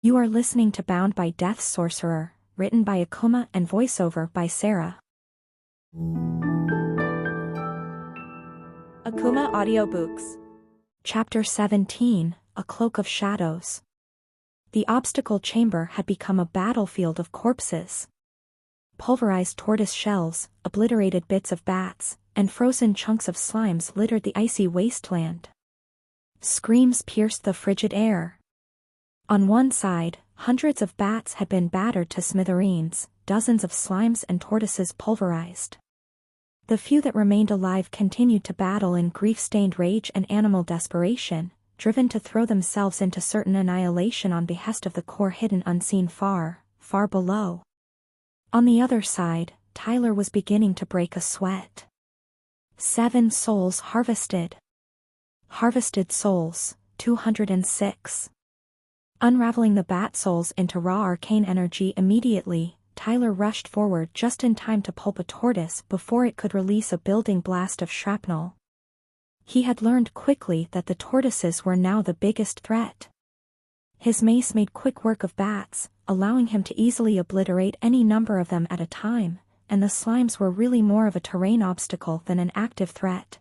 You are listening to Bound by Death's Sorcerer, written by Akumah and voiceover by Sara. Akumah Audiobooks. Chapter 17, A Cloak of Shadows. The obstacle chamber had become a battlefield of corpses. Pulverized tortoise shells, obliterated bits of bats, and frozen chunks of slimes littered the icy wasteland. Screams pierced the frigid air. On one side, hundreds of bats had been battered to smithereens, dozens of slimes and tortoises pulverized. The few that remained alive continued to battle in grief-stained rage and animal desperation, driven to throw themselves into certain annihilation on behest of the core hidden unseen far, far below. On the other side, Tyler was beginning to break a sweat. 7 souls harvested. Harvested souls, 206. Unraveling the bat souls into raw arcane energy immediately, Tyler rushed forward just in time to pulp a tortoise before it could release a building blast of shrapnel. He had learned quickly that the tortoises were now the biggest threat. His mace made quick work of bats, allowing him to easily obliterate any number of them at a time, and the slimes were really more of a terrain obstacle than an active threat.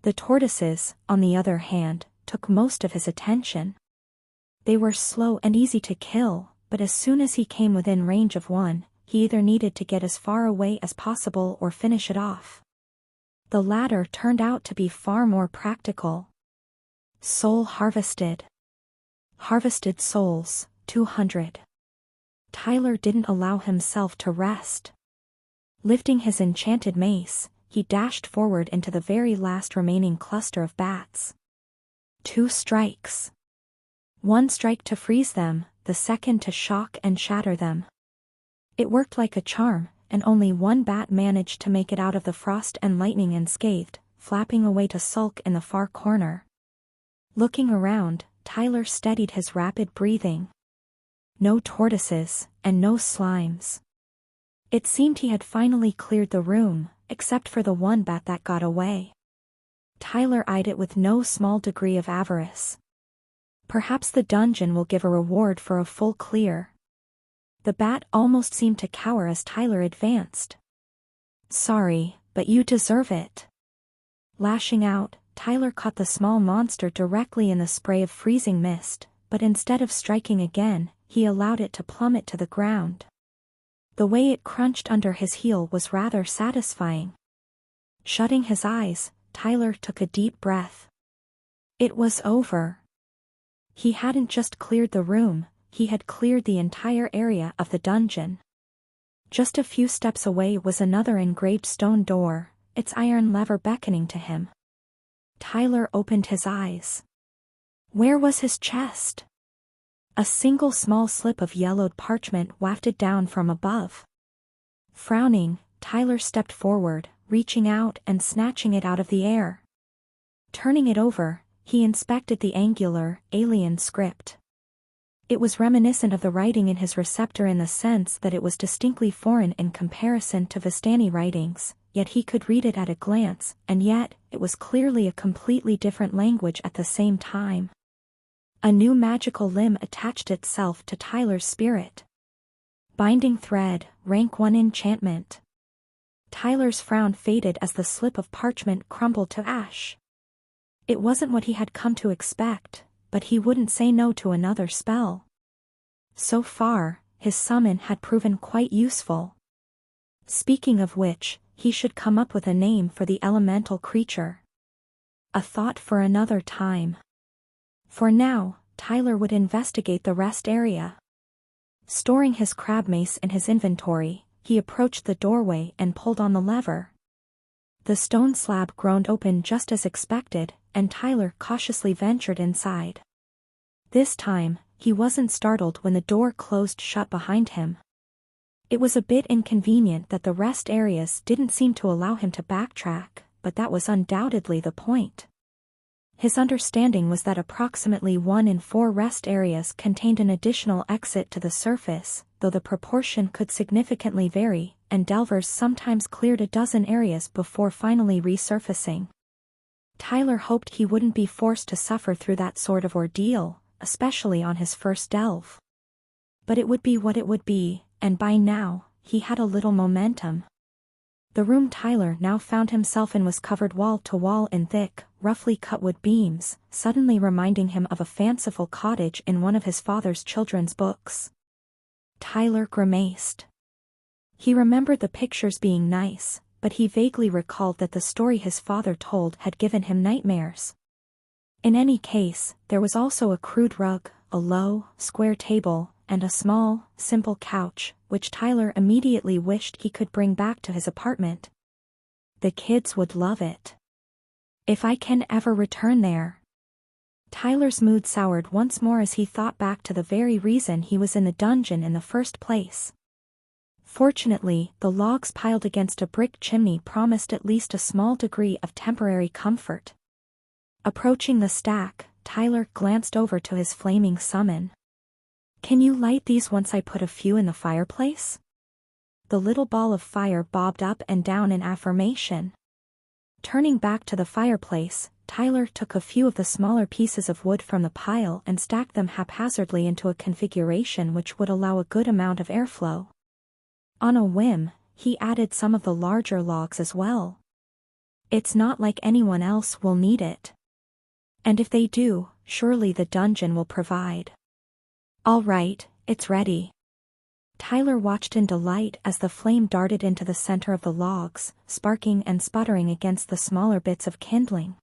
The tortoises, on the other hand, took most of his attention. They were slow and easy to kill, but as soon as he came within range of one, he either needed to get as far away as possible or finish it off. The latter turned out to be far more practical. Soul harvested. Harvested souls, 200. Tyler didn't allow himself to rest. Lifting his enchanted mace, he dashed forward into the very last remaining cluster of bats. 2 strikes. 1 strike to freeze them, the second to shock and shatter them. It worked like a charm, and only 1 bat managed to make it out of the frost and lightning unscathed, flapping away to sulk in the far corner. Looking around, Tyler steadied his rapid breathing. No tortoises, and no slimes. It seemed he had finally cleared the room, except for the 1 bat that got away. Tyler eyed it with no small degree of avarice. Perhaps the dungeon will give a reward for a full clear. The bat almost seemed to cower as Tyler advanced. Sorry, but you deserve it. Lashing out, Tyler caught the small monster directly in the spray of freezing mist, but instead of striking again, he allowed it to plummet to the ground. The way it crunched under his heel was rather satisfying. Shutting his eyes, Tyler took a deep breath. It was over. He hadn't just cleared the room, he had cleared the entire area of the dungeon. Just a few steps away was another engraved stone door, its iron lever beckoning to him. Tyler opened his eyes. Where was his chest? A single small slip of yellowed parchment wafted down from above. Frowning, Tyler stepped forward, reaching out and snatching it out of the air. Turning it over, he inspected the angular, alien script. It was reminiscent of the writing in his Receptor in the sense that it was distinctly foreign in comparison to Vistani writings, yet he could read it at a glance, and yet, it was clearly a completely different language at the same time. A new magical limb attached itself to Tyler's spirit. Binding thread, rank 1 enchantment. Tyler's frown faded as the slip of parchment crumbled to ash. It wasn't what he had come to expect, but he wouldn't say no to another spell. So far, his summon had proven quite useful. Speaking of which, he should come up with a name for the elemental creature. A thought for another time. For now, Tyler would investigate the rest area. Storing his crab mace in his inventory, he approached the doorway and pulled on the lever. The stone slab groaned open just as expected, and Tyler cautiously ventured inside. This time, he wasn't startled when the door closed shut behind him. It was a bit inconvenient that the rest areas didn't seem to allow him to backtrack, but that was undoubtedly the point. His understanding was that approximately 1 in 4 rest areas contained an additional exit to the surface, though the proportion could significantly vary, and delvers sometimes cleared a dozen areas before finally resurfacing. Tyler hoped he wouldn't be forced to suffer through that sort of ordeal, especially on his first delve. but it would be what it would be, and by now, he had a little momentum. The room Tyler now found himself in was covered wall to wall in thick, roughly cut wood beams, suddenly reminding him of a fanciful cottage in one of his father's children's books. Tyler grimaced. He remembered the pictures being nice, but he vaguely recalled that the story his father told had given him nightmares. In any case, there was also a crude rug, a low, square table, and a small, simple couch, which Tyler immediately wished he could bring back to his apartment. The kids would love it. If I can ever return there. Tyler's mood soured once more as he thought back to the very reason he was in the dungeon in the first place. Fortunately, the logs piled against a brick chimney promised at least a small degree of temporary comfort. Approaching the stack, Tyler glanced over to his flaming summon. Can you light these once I put a few in the fireplace? The little ball of fire bobbed up and down in affirmation. Turning back to the fireplace, Tyler took a few of the smaller pieces of wood from the pile and stacked them haphazardly into a configuration which would allow a good amount of airflow. On a whim, he added some of the larger logs as well. It's not like anyone else will need it. And if they do, surely the dungeon will provide. All right, it's ready. Tyler watched in delight as the flame darted into the center of the logs, sparking and sputtering against the smaller bits of kindling.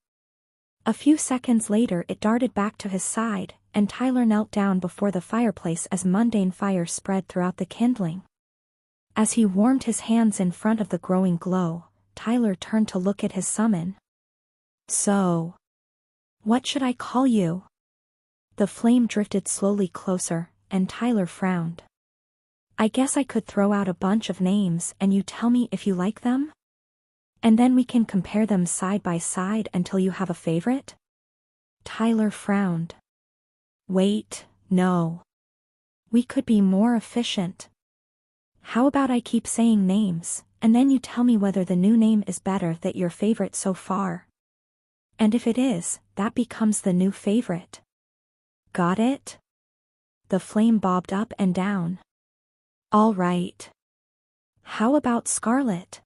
A few seconds later it darted back to his side, and Tyler knelt down before the fireplace as mundane fire spread throughout the kindling. As he warmed his hands in front of the growing glow, Tyler turned to look at his summon. So, what should I call you? The flame drifted slowly closer, and Tyler frowned. I guess I could throw out a bunch of names and you tell me if you like them? And then we can compare them side by side until you have a favorite? Tyler frowned. Wait, no. We could be more efficient. How about I keep saying names, and then you tell me whether the new name is better than your favorite so far? And if it is, that becomes the new favorite. Got it? The flame bobbed up and down. All right. How about Scarlet?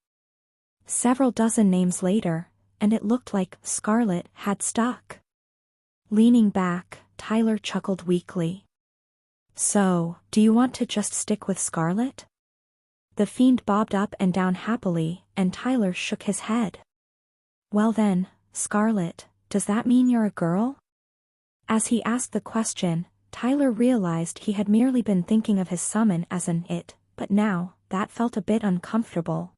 Several dozen names later, and it looked like Scarlet had stuck. Leaning back, Tyler chuckled weakly. So, do you want to just stick with Scarlet? The fiend bobbed up and down happily, and Tyler shook his head. Well then, Scarlet, does that mean you're a girl? As he asked the question, Tyler realized he had merely been thinking of his summon as an it, but now, that felt a bit uncomfortable.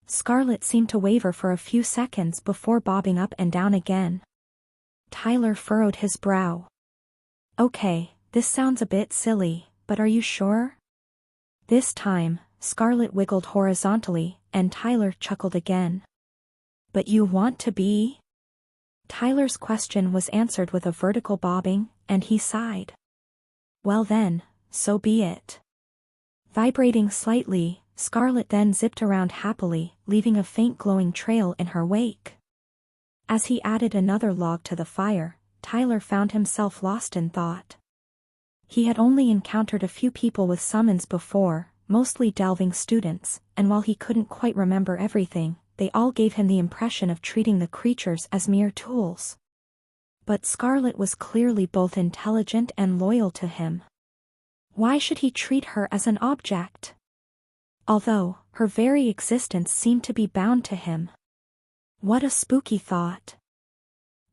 Scarlet seemed to waver for a few seconds before bobbing up and down again. Tyler furrowed his brow. Okay, this sounds a bit silly, but are you sure? This time, Scarlet wiggled horizontally, and Tyler chuckled again. But you want to be? Tyler's question was answered with a vertical bobbing, and he sighed. Well then, so be it. Vibrating slightly, Scarlet then zipped around happily, leaving a faint glowing trail in her wake. As he added another log to the fire, Tyler found himself lost in thought. He had only encountered a few people with summons before, mostly delving students, and while he couldn't quite remember everything, they all gave him the impression of treating the creatures as mere tools. But Scarlet was clearly both intelligent and loyal to him. Why should he treat her as an object? Although, her very existence seemed to be bound to him. What a spooky thought.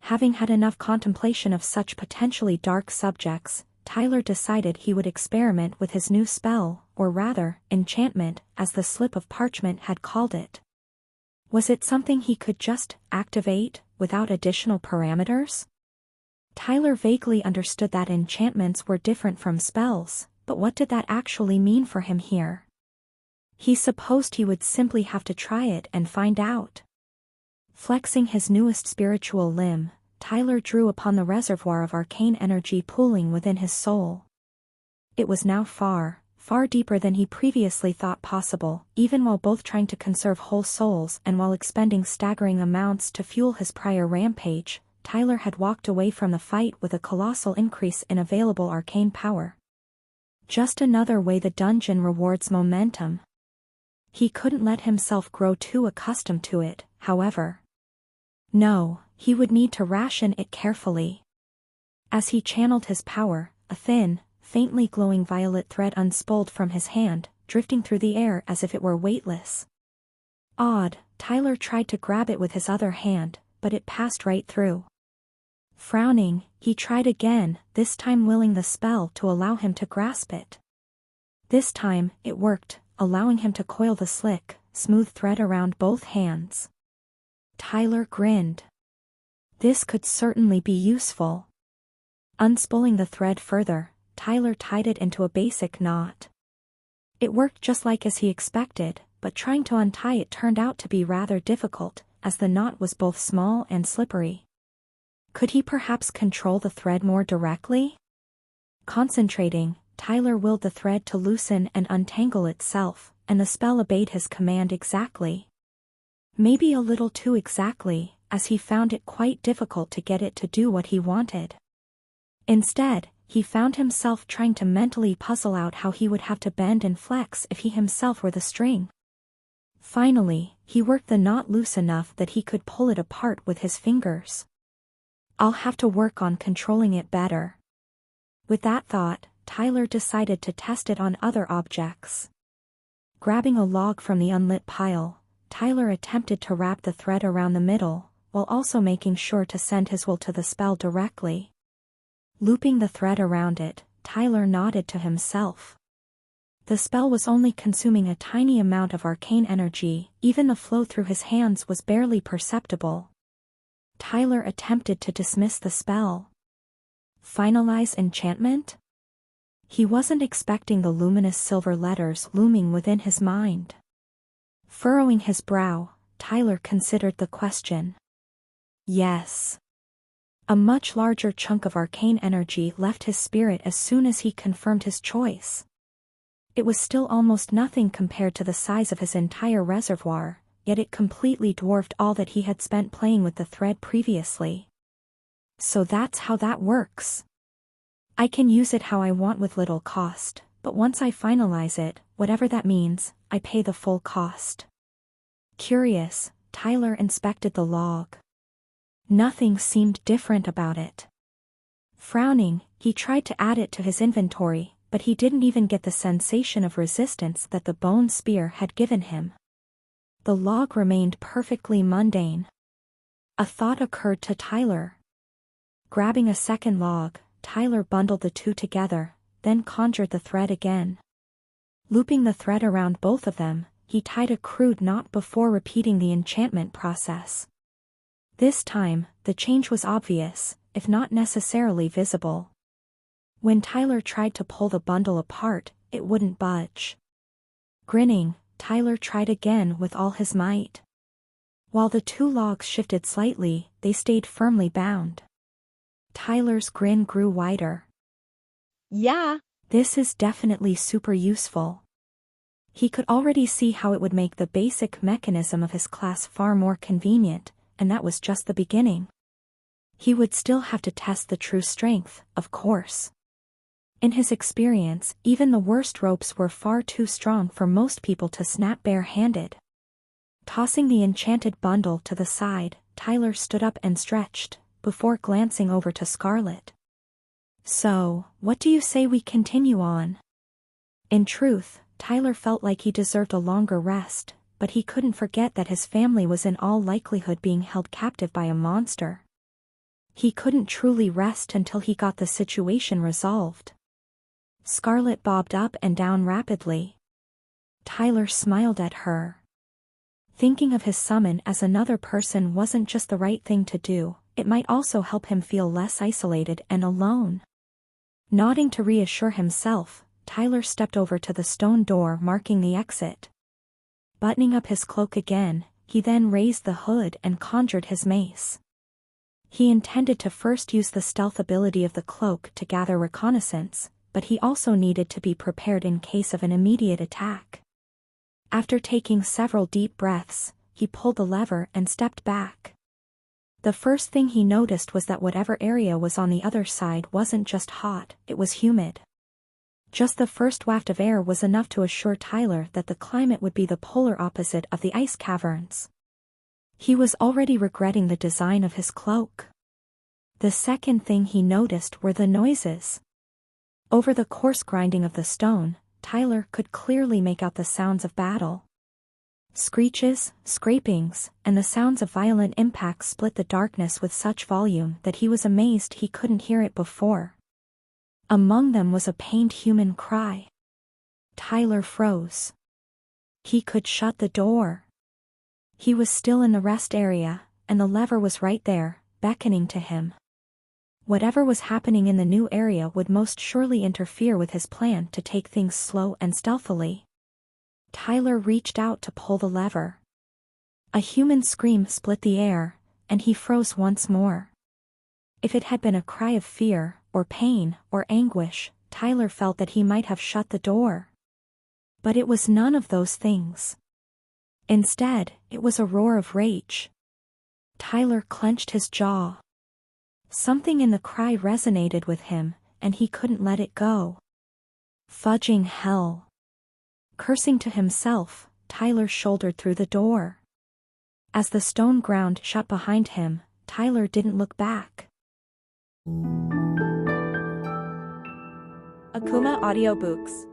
Having had enough contemplation of such potentially dark subjects, Tyler decided he would experiment with his new spell, or rather, enchantment, as the slip of parchment had called it. Was it something he could just activate, without additional parameters? Tyler vaguely understood that enchantments were different from spells, but what did that actually mean for him here? He supposed he would simply have to try it and find out. Flexing his newest spiritual limb, Tyler drew upon the reservoir of arcane energy pooling within his soul. It was now far deeper than he previously thought possible, even while both trying to conserve whole souls and while expending staggering amounts to fuel his prior rampage. Tyler had walked away from the fight with a colossal increase in available arcane power. Just another way the dungeon rewards momentum. He couldn't let himself grow too accustomed to it, however. No, he would need to ration it carefully. As he channeled his power, a thin, faintly glowing violet thread unspooled from his hand, drifting through the air as if it were weightless. Odd, Tyler tried to grab it with his other hand, but it passed right through. Frowning, he tried again, this time willing the spell to allow him to grasp it. This time, it worked, allowing him to coil the slick, smooth thread around both hands. Tyler grinned. This could certainly be useful. Unspooling the thread further, Tyler tied it into a basic knot. It worked just like as he expected, but trying to untie it turned out to be rather difficult, as the knot was both small and slippery. Could he perhaps control the thread more directly? Concentrating, Tyler willed the thread to loosen and untangle itself, and the spell obeyed his command exactly. Maybe a little too exactly, as he found it quite difficult to get it to do what he wanted. Instead, he found himself trying to mentally puzzle out how he would have to bend and flex if he himself were the string. Finally, he worked the knot loose enough that he could pull it apart with his fingers. I'll have to work on controlling it better. With that thought, Tyler decided to test it on other objects. Grabbing a log from the unlit pile, Tyler attempted to wrap the thread around the middle, while also making sure to send his will to the spell directly. Looping the thread around it, Tyler nodded to himself. The spell was only consuming a tiny amount of arcane energy, even the flow through his hands was barely perceptible. Tyler attempted to dismiss the spell. Finalize enchantment? He wasn't expecting the luminous silver letters looming within his mind. Furrowing his brow, Tyler considered the question. Yes. A much larger chunk of arcane energy left his spirit as soon as he confirmed his choice. It was still almost nothing compared to the size of his entire reservoir, yet it completely dwarfed all that he had spent playing with the thread previously. So that's how that works. I can use it how I want with little cost, but once I finalize it, whatever that means, I pay the full cost. Curious, Tyler inspected the log. Nothing seemed different about it. Frowning, he tried to add it to his inventory, but he didn't even get the sensation of resistance that the bone spear had given him. The log remained perfectly mundane. A thought occurred to Tyler. Grabbing a second log, Tyler bundled the two together, then conjured the thread again. Looping the thread around both of them, he tied a crude knot before repeating the enchantment process. This time, the change was obvious, if not necessarily visible. When Tyler tried to pull the bundle apart, it wouldn't budge. Grinning, Tyler tried again with all his might. While the two logs shifted slightly, they stayed firmly bound. Tyler's grin grew wider. Yeah. This is definitely super useful. He could already see how it would make the basic mechanism of his class far more convenient, and that was just the beginning. He would still have to test the true strength, of course. In his experience, even the worst ropes were far too strong for most people to snap bare-handed. Tossing the enchanted bundle to the side, Tyler stood up and stretched, before glancing over to Scarlet. So, what do you say we continue on? In truth, Tyler felt like he deserved a longer rest, but he couldn't forget that his family was in all likelihood being held captive by a monster. He couldn't truly rest until he got the situation resolved. Scarlet bobbed up and down rapidly. Tyler smiled at her. Thinking of his summon as another person wasn't just the right thing to do, it might also help him feel less isolated and alone. Nodding to reassure himself, Tyler stepped over to the stone door marking the exit. Buttoning up his cloak again, he then raised the hood and conjured his mace. He intended to first use the stealth ability of the cloak to gather reconnaissance, but he also needed to be prepared in case of an immediate attack. After taking several deep breaths, he pulled the lever and stepped back. The first thing he noticed was that whatever area was on the other side wasn't just hot, it was humid. Just the first waft of air was enough to assure Tyler that the climate would be the polar opposite of the ice caverns. He was already regretting the design of his cloak. The second thing he noticed were the noises. Over the coarse grinding of the stone, Tyler could clearly make out the sounds of battle. Screeches, scrapings, and the sounds of violent impacts split the darkness with such volume that he was amazed he couldn't hear it before. Among them was a pained human cry. Tyler froze. He could shut the door. He was still in the rest area, and the lever was right there, beckoning to him. Whatever was happening in the new area would most surely interfere with his plan to take things slow and stealthily. Tyler reached out to pull the lever. A human scream split the air, and he froze once more. If it had been a cry of fear, or pain, or anguish, Tyler felt that he might have shut the door. But it was none of those things. Instead, it was a roar of rage. Tyler clenched his jaw. Something in the cry resonated with him, and he couldn't let it go. Fudging hell. Cursing to himself, Tyler shouldered through the door. As the stone ground shut behind him, Tyler didn't look back. Akumah Audiobooks.